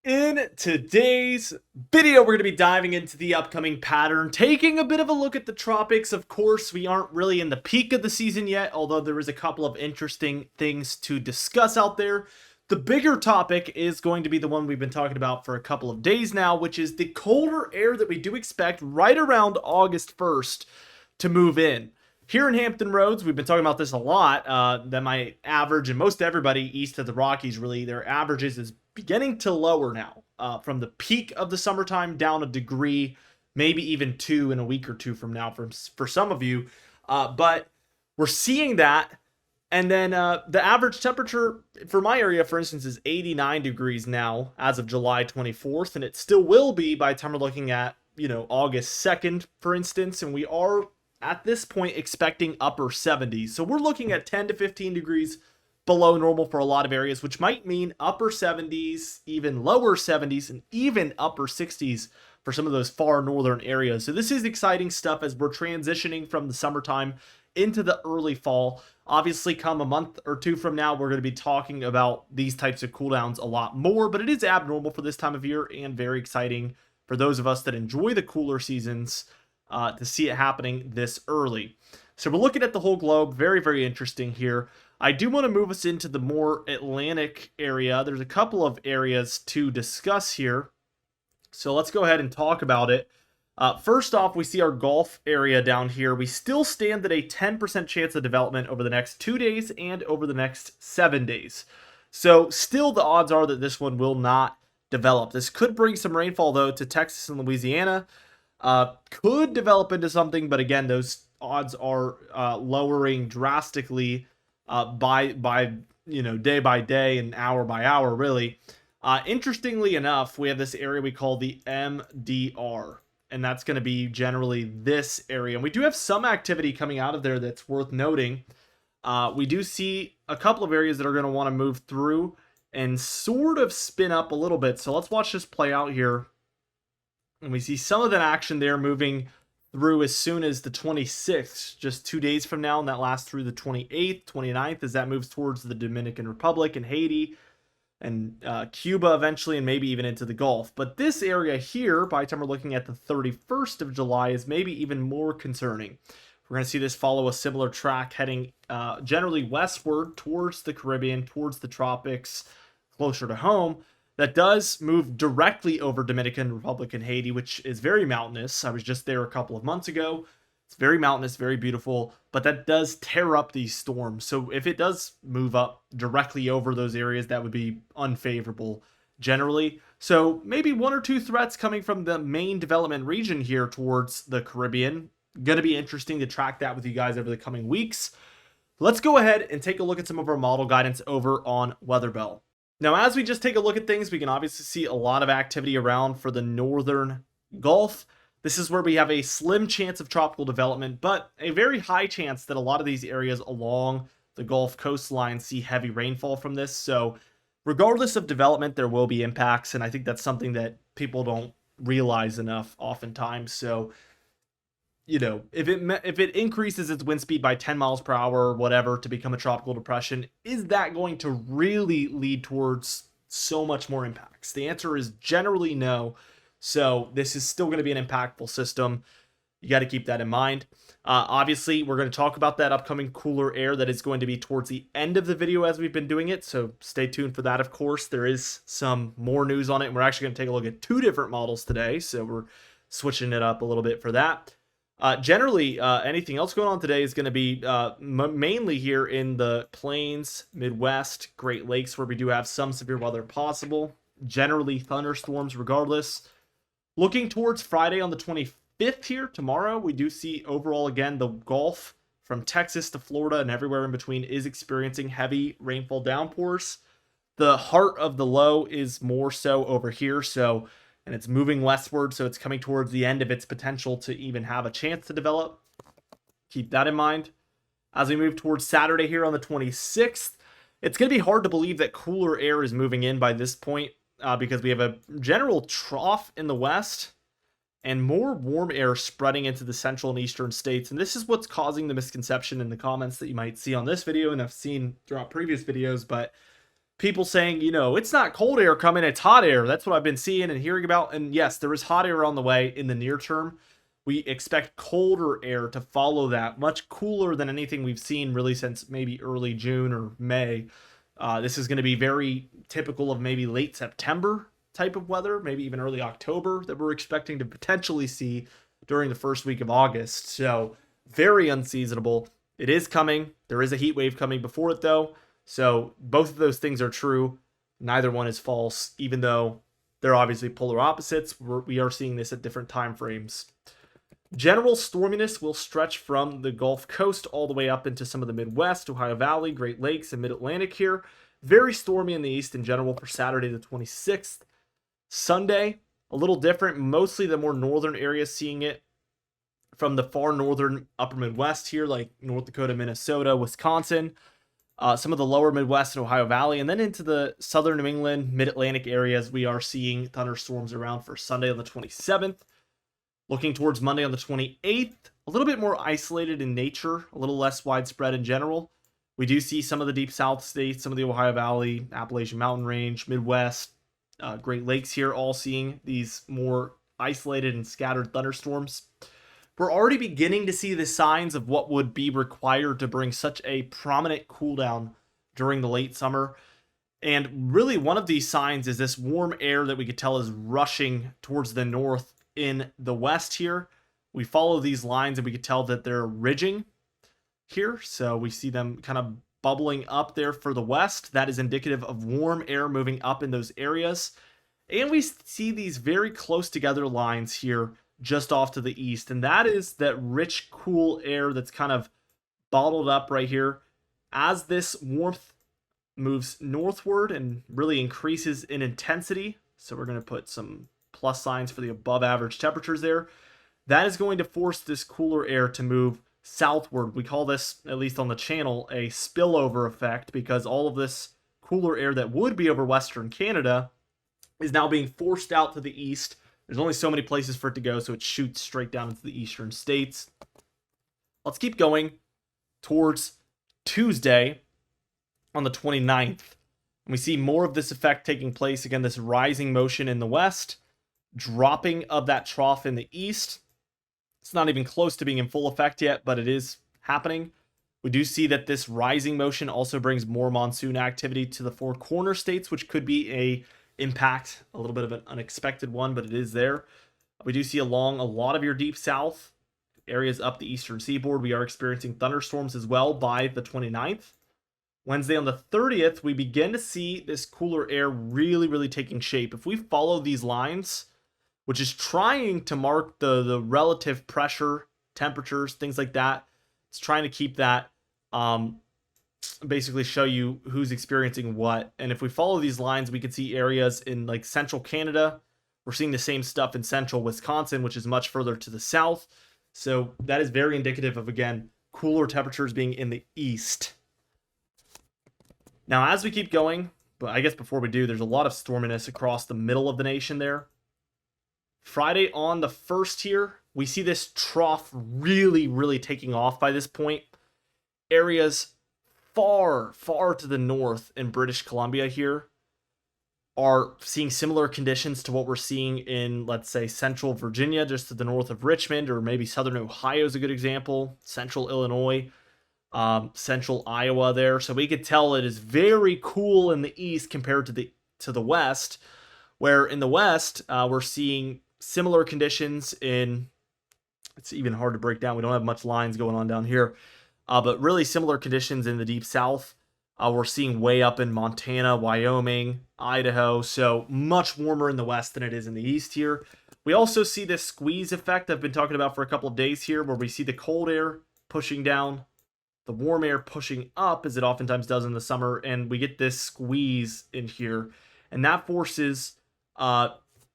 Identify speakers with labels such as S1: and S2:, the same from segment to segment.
S1: In today's video, we're going to be diving into the upcoming pattern, taking a bit of a look at the tropics. Of course, we aren't really in the peak of the season yet, although there is a couple of interesting things to discuss out there. The bigger topic is going to be the one we've been talking about for a couple of days now, which is the colder air that we do expect right around August 1st to move in. Here in Hampton Roads, we've been talking about this a lot, that my average, and most everybody east of the Rockies really, their averages is beginning to lower now, from the peak of the summertime down a degree, maybe even two in a week or two from now for some of you. But we're seeing that. And then the average temperature for my area, for instance, is 89 degrees now as of July 24th. And it still will be by the time we're looking at, August 2nd, for instance. And we are at this point expecting upper 70s. So we're looking at 10 to 15 degrees below normal for a lot of areas, which might mean upper 70s, even lower 70s, and even upper 60s for some of those far northern areas. So this is exciting stuff as we're transitioning from the summertime into the early fall. Obviously, come a month or two from now, we're going to be talking about these types of cooldowns a lot more, but it is abnormal for this time of year and very exciting for those of us that enjoy the cooler seasons to see it happening this early. So we're looking at the whole globe. Very, very interesting here. I do want to move us into the more Atlantic area. There's a couple of areas to discuss here. So let's go ahead and talk about it. First off, we see our Gulf area down here. We still stand at a 10% chance of development over the next 2 days and over the next 7 days. So still the odds are that this one will not develop. This could bring some rainfall, though, to Texas and Louisiana. Could develop into something, but again, those odds are lowering drastically by day by day and hour by hour, really. Interestingly enough, we have this area we call the MDR, and that's going to be generally this area. And we do have some activity coming out of there that's worth noting. We do see a couple of areas that are going to want to move through and sort of spin up a little bit. So let's watch this play out here. And we see some of that action there moving through as soon as the 26th, just 2 days from now, and that lasts through the 28th, 29th, as that moves towards the Dominican Republic and Haiti and Cuba eventually, and maybe even into the Gulf. But this area here, by the time we're looking at the 31st of July, is maybe even more concerning. We're going to see this follow a similar track heading generally westward towards the Caribbean, towards the tropics, closer to home. That does move directly over Dominican Republic and Haiti, which is very mountainous. I was just there a couple of months ago. It's very mountainous, very beautiful, but that does tear up these storms. So if it does move up directly over those areas, that would be unfavorable generally. So maybe one or two threats coming from the main development region here towards the Caribbean. Going to be interesting to track that with you guys over the coming weeks. Let's go ahead and take a look at some of our model guidance over on WeatherBell. Now, as we just take a look at things, we can obviously see a lot of activity around for the northern Gulf. This is where we have a slim chance of tropical development, but a very high chance that a lot of these areas along the Gulf coastline see heavy rainfall from this. So regardless of development, there will be impacts, and I think that's something that people don't realize enough oftentimes. So if it increases its wind speed by 10 miles per hour or whatever to become a tropical depression, is that going to really lead towards so much more impacts? The answer is generally no. So this is still going to be an impactful system. You got to keep that in mind. Obviously, we're going to talk about that upcoming cooler air that is going to be towards the end of the video as we've been doing it. So stay tuned for that, of course. There is some more news on it. And we're actually going to take a look at two different models today. So we're switching it up a little bit for that. Generally, anything else going on today is going to be mainly here in the Plains, Midwest, Great Lakes, where we do have some severe weather possible. Generally, thunderstorms regardless. Looking towards Friday on the 25th here, tomorrow, we do see overall, again, the Gulf from Texas to Florida and everywhere in between is experiencing heavy rainfall downpours. The heart of the low is more so over here, and it's moving westward, so it's coming towards the end of its potential to even have a chance to develop. Keep that in mind. As we move towards Saturday here on the 26th, it's going to be hard to believe that cooler air is moving in by this point because we have a general trough in the west and more warm air spreading into the central and eastern states. And this is what's causing the misconception in the comments that you might see on this video and I've seen throughout previous videos. But people saying, it's not cold air coming, it's hot air. That's what I've been seeing and hearing about. And yes, there is hot air on the way in the near term. We expect colder air to follow that, much cooler than anything we've seen really since maybe early June or May. This is going to be very typical of maybe late September type of weather, maybe even early October that we're expecting to potentially see during the first week of August. So very unseasonable. It is coming. There is a heat wave coming before it, though. So both of those things are true. Neither one is false, even though they're obviously polar opposites. We are seeing this at different time frames. General storminess will stretch from the Gulf Coast all the way up into some of the Midwest, Ohio Valley, Great Lakes, and Mid-Atlantic here. Very stormy in the east in general for Saturday the 26th. Sunday, a little different. Mostly the more northern areas seeing it from the far northern upper Midwest here, like North Dakota, Minnesota, Wisconsin. Some of the lower Midwest and Ohio Valley, and then into the southern New England, Mid-Atlantic areas, we are seeing thunderstorms around for Sunday on the 27th. Looking towards Monday on the 28th, a little bit more isolated in nature, a little less widespread in general. We do see some of the deep south states, some of the Ohio Valley, Appalachian Mountain Range, Midwest, Great Lakes here, all seeing these more isolated and scattered thunderstorms. We're already beginning to see the signs of what would be required to bring such a prominent cool down during the late summer. And really one of these signs is this warm air that we could tell is rushing towards the north in the west here. We follow these lines and we could tell that they're ridging here. So we see them kind of bubbling up there for the west. That is indicative of warm air moving up in those areas. And we see these very close together lines here just off to the east. And that is that rich, cool air that's kind of bottled up right here. As this warmth moves northward and really increases in intensity, so we're going to put some plus signs for the above average temperatures there, that is going to force this cooler air to move southward. We call this, at least on the channel, a spillover effect, because all of this cooler air that would be over Western Canada is now being forced out to the east. There's only so many places for it to go, so it shoots straight down into the eastern states. Let's keep going towards Tuesday on the 29th. And we see more of this effect taking place. Again, this rising motion in the west, dropping of that trough in the east. It's not even close to being in full effect yet, but it is happening. We do see that this rising motion also brings more monsoon activity to the four corner states, which could be a impact, a little bit of an unexpected one, but it is there. We do see along a lot of your deep south areas up the eastern seaboard, we are experiencing thunderstorms as well by the 29th. Wednesday on the 30th, we begin to see this cooler air really taking shape. If we follow these lines, which is trying to mark the relative pressure, temperatures, things like that, it's trying to keep that, basically show you who's experiencing what. And if we follow these lines, we can see areas in like central Canada. We're seeing the same stuff in central Wisconsin, which is much further to the south. So that is very indicative of, again, cooler temperatures being in the east. Now, as we keep going, but I guess before we do, there's a lot of storminess across the middle of the nation there. Friday on the 1st here, we see this trough really taking off by this point. Areas far to the north in British Columbia here are seeing similar conditions to what we're seeing in, let's say, central Virginia, just to the north of Richmond, or maybe southern Ohio is a good example, central Illinois, central Iowa there. So we could tell it is very cool in the east compared to the west, where in the west, we're seeing similar conditions in, it's even hard to break down. We don't have much lines going on down here. But really similar conditions in the deep south. We're seeing way up in Montana, Wyoming, Idaho. So much warmer in the west than it is in the east here. We also see this squeeze effect I've been talking about for a couple of days here, where we see the cold air pushing down, the warm air pushing up, as it oftentimes does in the summer. And we get this squeeze in here. And that forces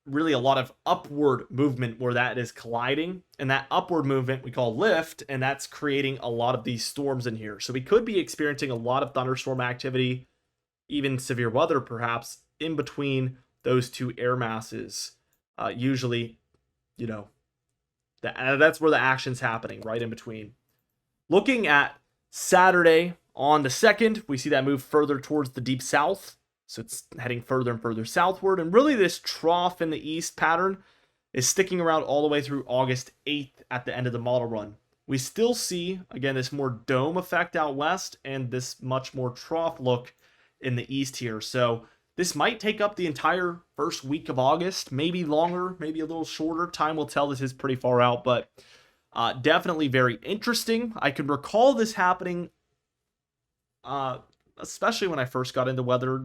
S1: really a lot of upward movement where that is colliding, and that upward movement we call lift, and that's creating a lot of these storms in here. So we could be experiencing a lot of thunderstorm activity, even severe weather perhaps, in between those two air masses. Usually, that's where the action's happening, right in between. Looking at Saturday on the 2nd, we see that move further towards the deep south. So it's heading further and further southward. And really this trough in the east pattern is sticking around all the way through August 8th at the end of the model run. We still see, again, this more dome effect out west and this much more trough look in the east here. So this might take up the entire first week of August, maybe longer, maybe a little shorter. Time will tell. This is pretty far out, but definitely very interesting. I can recall this happening, especially when I first got into weather,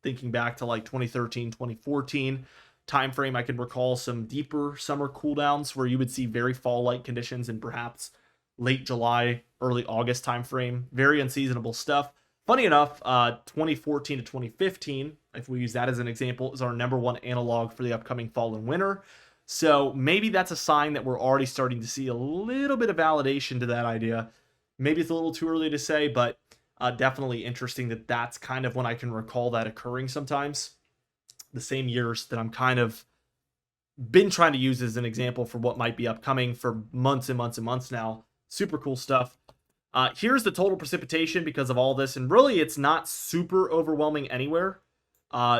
S1: thinking back to like 2013, 2014 time frame. I can recall some deeper summer cooldowns where you would see very fall-like conditions in perhaps late July, early August time frame. Very unseasonable stuff. Funny enough, 2014 to 2015, if we use that as an example, is our #1 analog for the upcoming fall and winter. So maybe that's a sign that we're already starting to see a little bit of validation to that idea. Maybe it's a little too early to say, but definitely interesting that that's kind of when I can recall that occurring sometimes. The same years that I'm kind of been trying to use as an example for what might be upcoming for months and months and months now. Super cool stuff. Here's the total precipitation because of all this, and really it's not super overwhelming anywhere.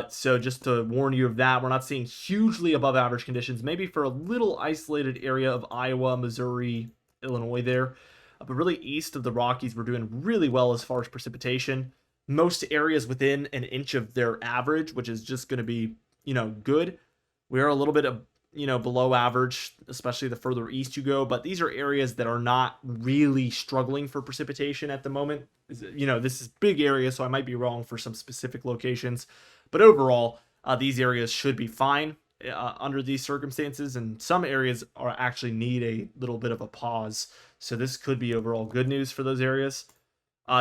S1: So just to warn you of that, we're not seeing hugely above average conditions, maybe for a little isolated area of Iowa, Missouri, Illinois there. But really east of the Rockies, we're doing really well as far as precipitation. Most areas within an inch of their average, which is just going to be, good. We are a little bit of, below average, especially the further east you go. But these are areas that are not really struggling for precipitation at the moment. This is big area, so I might be wrong for some specific locations. But overall, these areas should be fine under these circumstances. And some areas are actually need a little bit of a pause. So this could be overall good news for those areas.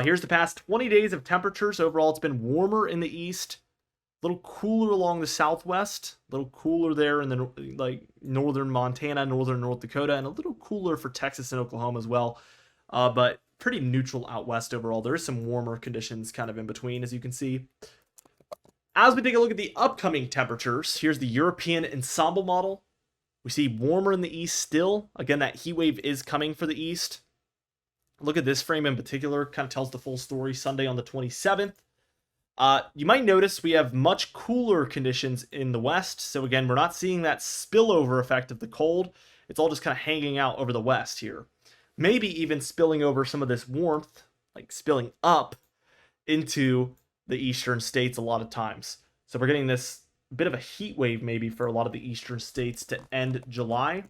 S1: Here's the past 20 days of temperatures. Overall, it's been warmer in the east, a little cooler along the southwest, a little cooler there in the northern Montana, northern North Dakota, and a little cooler for Texas and Oklahoma as well. But pretty neutral out west overall. There is some warmer conditions kind of in between, as you can see. As we take a look at the upcoming temperatures, here's the European ensemble model. We see warmer in the east still. Again, that heat wave is coming for the east. Look at this frame in particular, kind of tells the full story. Sunday on the 27th. You might notice we have much cooler conditions in the west. So again, we're not seeing that spillover effect of the cold. It's all just kind of hanging out over the west here. Maybe even spilling over some of this warmth, like spilling up into the eastern states a lot of times. So we're getting this bit of a heat wave maybe for a lot of the eastern states to end July.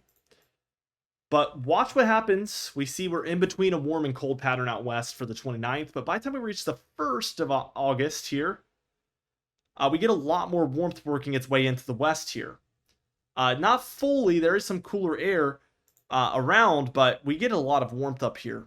S1: But watch what happens. We see we're in between a warm and cold pattern out west for the 29th. But by the time we reach the 1st of August here, we get a lot more warmth working its way into the west here. Not fully. There is some cooler air around, but we get a lot of warmth up here.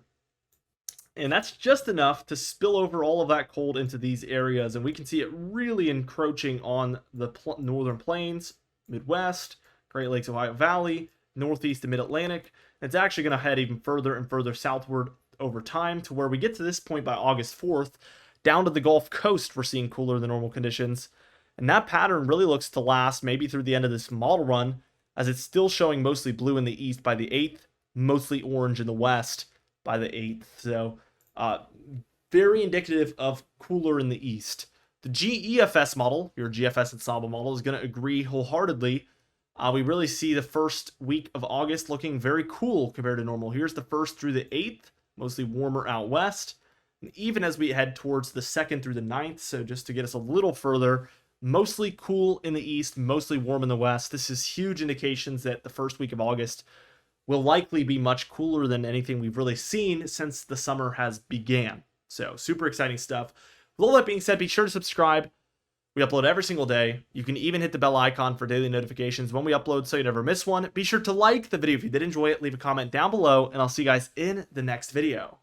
S1: And that's just enough to spill over all of that cold into these areas. And we can see it really encroaching on the northern plains, Midwest, Great Lakes, Ohio Valley, Northeast and Mid-Atlantic. It's actually going to head even further and further southward over time to where we get to this point by August 4th. Down to the Gulf Coast, we're seeing cooler than normal conditions. And that pattern really looks to last maybe through the end of this model run, as it's still showing mostly blue in the east by the 8th, mostly orange in the west by the 8th. So very indicative of cooler in the east. The GEFS model, your GFS ensemble model, is going to agree wholeheartedly. We really see the first week of August looking very cool compared to normal. Here's the 1st through the 8th, mostly warmer out west. And even as we head towards the 2nd through the 9th, so just to get us a little further, mostly cool in the east, mostly warm in the west. This is huge indications that the first week of August will likely be much cooler than anything we've really seen since the summer has began. So super exciting stuff. With all that being said, be sure to subscribe. We upload every single day. You can even hit the bell icon for daily notifications when we upload so you never miss one. Be sure to like the video if you did enjoy it, leave a comment down below, and I'll see you guys in the next video.